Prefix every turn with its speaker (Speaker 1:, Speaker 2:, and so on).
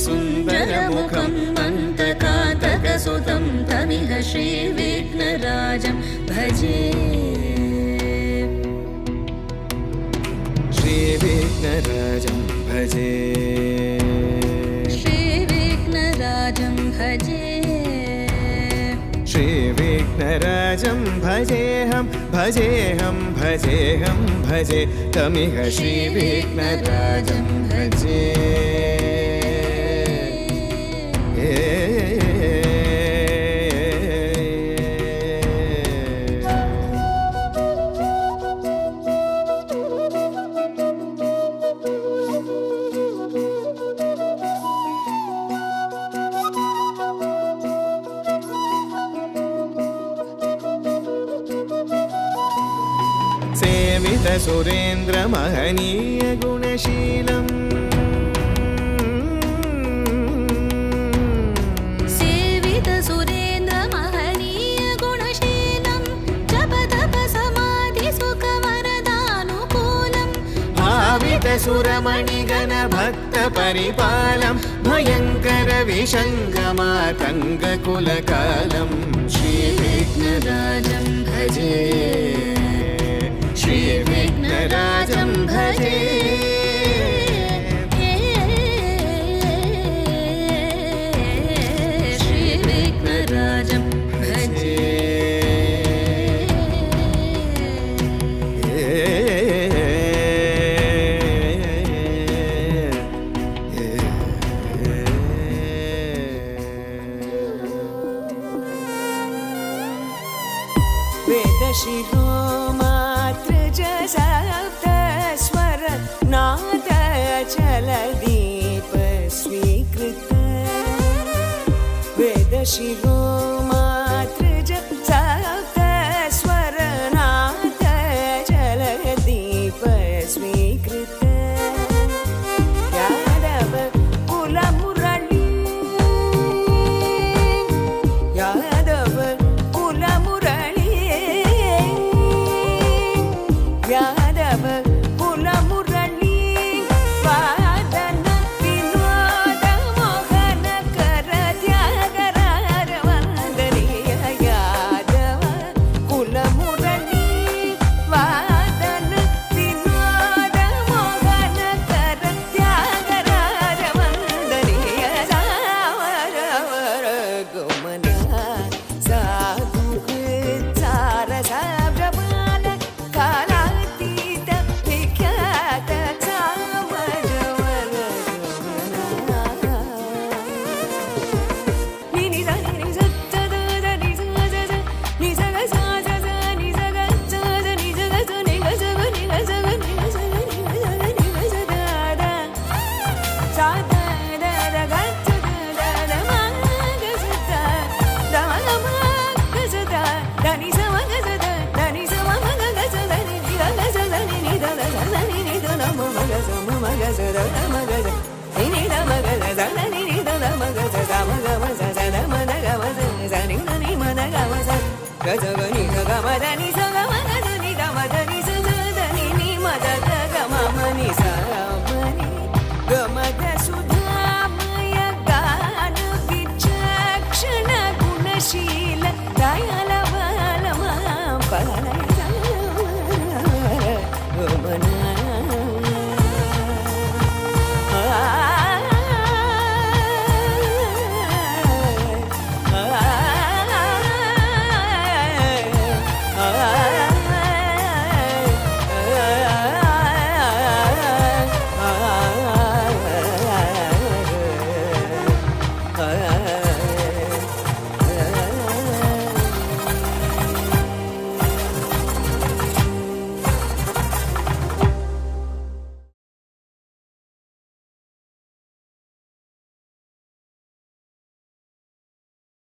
Speaker 1: सुन्दरमुखं मन्तकातकसुतं तमिह श्रीविघ्नराजं भजे
Speaker 2: श्रीविघ्नराजं भजे
Speaker 1: श्रीविघ्नराजं भजे
Speaker 2: श्रीविघ्नराजं भजेऽहं भजेऽहं भजेऽहं भजे तमिह श्रीविघ्नराजं भजे सेवित सुरेन्द्र महनीय गुणशीलम्
Speaker 1: सेवित सुरेन्द्र महनीय गुणशीलं जप तप समाधि सुख वरदानुकूलम्
Speaker 2: भावित सुरमणिगण भक्त परिपालं भयङ्कर विषङ्गमातङ्ग कुलकालं
Speaker 1: श्रीविघ्नराजं भजे
Speaker 2: श्रीविघ्नराजं भजे
Speaker 1: श्रीविघ्नराजं भजे
Speaker 3: वेदशिरो सप्तस्वर नाद चलदीप स्वीकृत वेदशिरो मातृज सप्तस्वर नाद चलदीप स्वीकृत यादव कुलमुरळी यादव कुलमुरळी यादव कुलमुरळी वादन विनोद मोहन कर त्यागराज वंदनीय यादव कुलमुरळी वादन विनोद मोहन कर त्यागराज वंदनीय सावरवर गोमना साधु चार साब्रमाल काला गमद सुधामय गान विचक्षण गुणशील दयाल